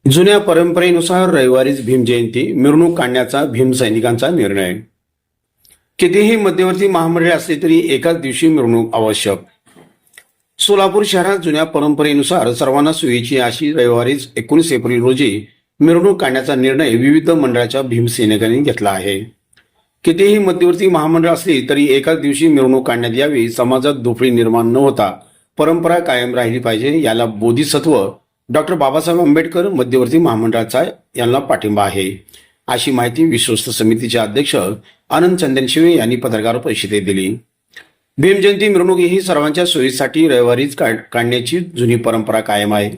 जुन्या परंपरेनुसार रविवारीच भीम जयंती मिरवणूक काढण्याचा भीम सैनिकांचा निर्णय। कितीही मध्यवर्ती महामंडळे असले तरी एकाच दिवशी मिरवणूक आवश्यक। सोलापूर शहरात जुन्या परंपरेनुसार सर्वांना सोयीची अशी रविवारीच 19 एप्रिल रोजी मिरवणूक काढण्याचा निर्णय विविध मंडळाच्या भीम सैनिकांनी घेतला आहे। कितीही मध्यवर्ती महामंडळ असली तरी एकाच दिवशी मिरवणूक काढण्यात यावी, समाजात दुफळी निर्माण न होता परंपरा कायम राहिली पाहिजे, याला बोधिसत्व डॉक्टर बाबासाहेब आंबेडकर मध्यवर्ती महामंडळाचा यांना पाठिंबा आहे, अशी माहिती विश्वस्त समितीचे अध्यक्ष आनंद चंदनशिवे यांनी पत्रकार परिषदेत दिली। भीम जयंती मिरवणूक ही सर्वांच्या सोयीसाठी रविवारीच काढण्याची जुनी परंपरा कायम आहे।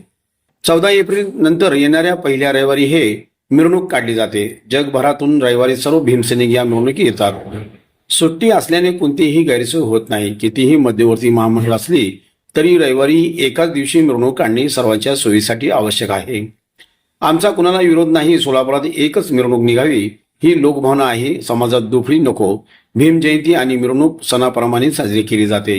14 एप्रिल नंतर येणाऱ्या पहिल्या रविवारी हे मिरवणूक काढली जाते। जगभरातून रविवारी सर्व भीमसैनिक या मिरवणुकीत येतात। सुट्टी असल्याने कोणतीही गैरसोय होत नाही। कितीही मध्यवर्ती महामंडळ असली तरी रविवारी एकाच दिवशी मिरवणूक काढणे सर्वांच्या सोयीसाठी आवश्यक आहे। आमचा कुणाला विरोध नाही, सोलापुरात एकच मिरवणूक निघावी ही लोकभावना आहे। समाजात दुफळी नको। भीम जयंती आणि मिरवणूक सणाप्रमाणे साजरी केली जाते।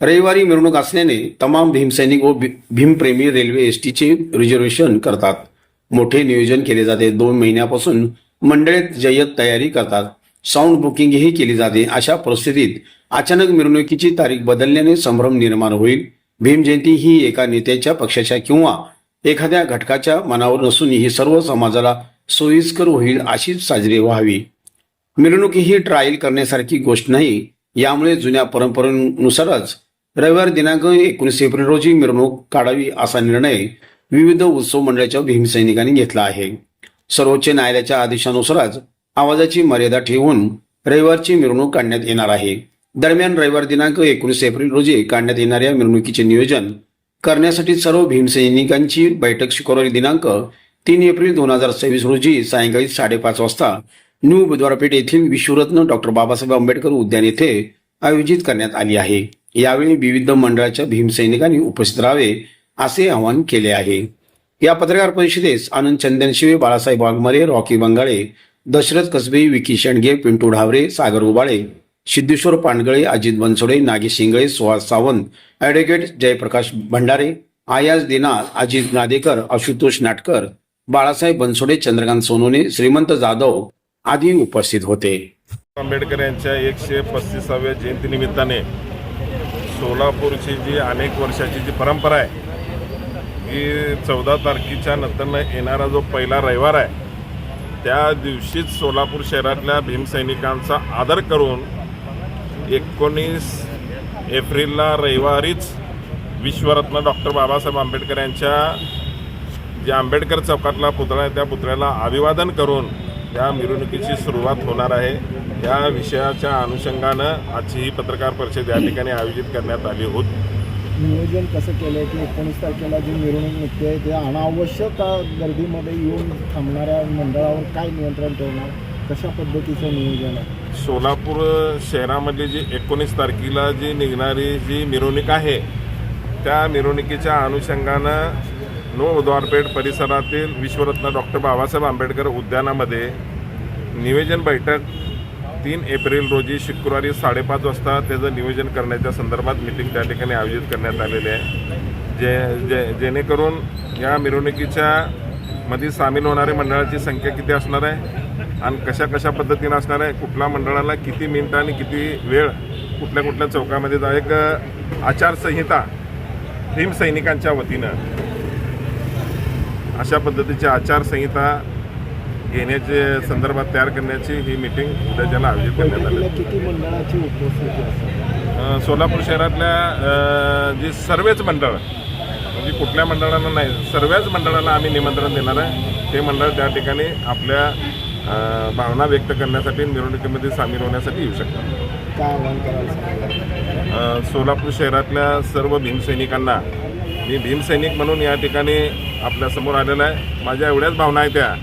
रविवारी मिरवणूक असल्याने तमाम भीमसैनिक व भीमप्रेमी रेल्वे एसटीचे रिझर्वेशन करतात। मोठे नियोजन केले जाते। 2 महिन्यापासून मंडळे जय्यत तयारी करतात। साऊंड बुकिंगही केली जाते। अशा परिस्थितीत अचानक मिरवणुकीची तारीख बदलल्याने संभ्रम निर्माण होईल। भीम जयंती ही एका नेत्याच्या, पक्षाच्या किंवा एखाद्या घटकाच्या मनावर नसून ही सर्व समाजाला सोयीस्कर होईल अशी साजरी व्हावी। मिरवणूक ही ट्रायल करण्यासारखी गोष्ट नाही। यामुळे जुन्या परंपरेनुसारच रविवार दिनांक 19 एप्रिल रोजी मिरवणूक काढावी असा निर्णय विविध उत्सव मंडळाच्या भीमसैनिकांनी घेतला आहे। सर्वोच्च न्यायालयाच्या आदेशानुसारच आवाजाची मर्यादा ठेवून रविवारची मिरवणूक काढण्यात येणार आहे। दरम्यान रविवार दिनांक 19 एप्रिल रोजी काढण्यात येणाऱ्या मिरवणुकीचे नियोजन करण्यासाठी सर्व भीमसैनिकांची बैठक शुक्रवारी दिनांक 3 एप्रिल 2026 रोजी सायंकाळी 5:30 वाजता न्यू बुधवारपेठ येथील विश्वरत्न डॉक्टर बाबासाहेब आंबेडकर उद्यान येथे आयोजित करण्यात आली आहे। यावेळी विविध मंडळाच्या भीमसैनिकांनी उपस्थित राहावे असे आवाहन केले आहे। या पत्रकार परिषदेस आनंद चंदनशिवे, बाळासाहेब वाघमारे, रॉकी बंगाळे, दशरथ कसबे, विकी शेंडगे, पिंटू ढावरे, सागर उबाळे, सिद्धेश्वर पांडगळे, अजित बनसोडे, नागेश शिंगळे, सुहास सावंत, ॲडव्होकेट जयप्रकाश भंडारे, आयाज दिनार, अजित नादेकर, आशुतोष नाटकर, बाळासाहेब बनसोडे, चंद्रकांत सोनवणे, श्रीमंत जाधव आदी उपस्थित होते। आंबेडकर यांच्या 135व्या जयंतीनिमित्ताने सोलापूरची जी अनेक वर्षाची जी परंपरा आहे की 14 तारखेच्या नंतर येणारा जो पहिला रविवार आहे त्या दिवशीच सोलापूर शहरातल्या भीमसैनिकांचा आदर करून 19 एप्रिलला रविवारीच विश्वरत्न डॉक्टर बाबासाहेब आंबेडकर यांच्या जे आंबेडकर चौकातला पुतळा आहे त्या पुतळ्याला अभिवादन करून या मिरवणुकीची सुरुवात होणार आहे। या विषयाच्या अनुषंगानं आजची ही पत्रकार परिषद या ठिकाणी आयोजित करण्यात आली होती। नियोजन कसं केलं आहे की 19 तारखेला जी मिरवणूक निघते आहे त्या अनावश्यक गर्दीमध्ये येऊन थांबणाऱ्या मंडळावर काय नियंत्रण ठेवणार, कशा पद्धतीचं नियोजन आहे? सोलापूर शहरामधली जी 19 तारखेला जी निघणारी जी मिरवणूक आहे त्या मिरवणुकीच्या अनुषंगानं नो बुधवारपेठ परिसरातील विश्वरत्न डॉक्टर बाबासाहेब आंबेडकर उद्यानामध्ये नियोजन बैठक 3 एप्रिल रोजी शुक्रवारी 5:30 वाजता त्याचं नियोजन करण्याच्या संदर्भात मीटिंग त्या ठिकाणी आयोजित करण्यात आलेली आहे। जेणेकरून या मिरवणुकीच्या मध्ये सामील होणाऱ्या मंडळाची संख्या किती असणार आहे आणि कशा पद्धतीनं असणार आहे, कुठल्या मंडळाला किती मिनिटं आणि किती वेळ कुठल्या चौकामध्ये जा, एक आचारसंहिता भीमसैनिकांच्या वतीनं अशा पद्धतीची आचारसंहिता घेण्याचे संदर्भात तयार करण्याची ही मीटिंग उद्याच्याला आयोजित करण्यात आली। किती मंडळाची उपस्थिती असेल? सोलापूर शहरातल्या जी सर्वच मंडळ, म्हणजे कुठल्या मंडळाला नाही, सर्वच मंडळाला आम्ही निमंत्रण देणार आहे। ते मंडळ त्या ठिकाणी आपल्या भावना व्यक्त करण्यासाठी मिरवणुकीमध्ये सामील होण्यासाठी येऊ शकतात। काय आवाहन करायचं? सोलापूर शहरातल्या सर्व भीमसैनिकांना मी भीमसैनिक म्हणून या ठिकाणी आपल्यासमोर आलेला आहे। माझ्या एवढ्याच भावना आहेत त्या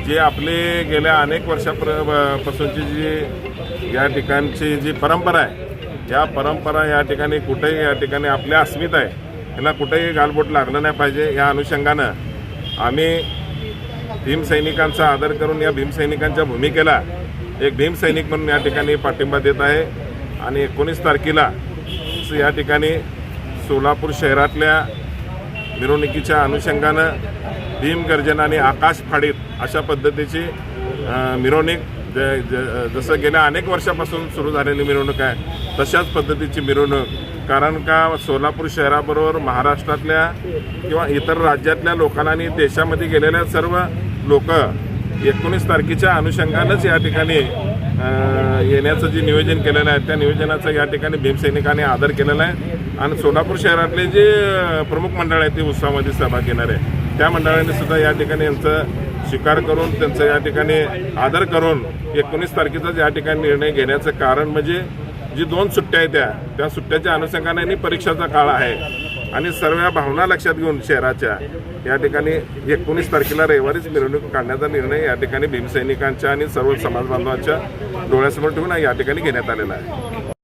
जे आपले गेल्या अनेक वर्षापासूनची जी या ठिकाणची जी परंपरा आहे या परंपरा या ठिकाणी कुठेही या ठिकाणी आपल्या अस्मिता आहे याला कुठेही गालबोट लागलं नाही पाहिजे। या अनुषंगानं आम्ही भीमसैनिकांचा आदर करून या भीमसैनिकांच्या भूमिकेला एक भीमसैनिक म्हणून या ठिकाणी पाठिंबा देत आहे आणि 19 तारखेला या ठिकाणी सोलापूर शहरातल्या मिरवणुकीच्या अनुषंगानं भीमगर्जना आणि आकाश फाडीत अशा पद्धतीची मिरवणूक जसं गेल्या अनेक वर्षापासून सुरू झालेली मिरवणूक आहे तशाच पद्धतीची मिरवणूक. कारण का सोलापूर शहराबरोबर महाराष्ट्रातल्या किंवा इतर राज्यातल्या लोकांना आणि देशामध्ये गेलेल्या सर्व लोक 19 तारखेच्या अनुषंगानंच या ठिकाणी येण्याचं जे नियोजन केलेलं आहे त्या नियोजनाचा या ठिकाणी भीमसैनिकांनी आदर केलेला आहे. आणि सोलापूर शहरातले जे प्रमुख मंडळ आहेत ते उत्सवामध्ये सहभाग घेणार आहे त्या मंडळाने सुद्धा या ठिकाणी यांचं स्वीकार करून त्यांचं या ठिकाणी आदर करून 19 तारखेचाच या ठिकाणी निर्णय घेण्याचं कारण म्हणजे जी 2 सुट्ट्या आहेत त्या सुट्ट्याच्या अनुषंगाने परीक्षाचा काळ आहे आणि सर्व भावना लक्षात घेऊन शहराच्या या ठिकाणी 19 तारखेला रविवारीच मिरवणूक काढण्याचा निर्णय या ठिकाणी भीमसैनिकांच्या आणि सर्व समाज बांधवांच्या डोळ्यासमोर ठेवून या ठिकाणी घेण्यात आलेला आहे.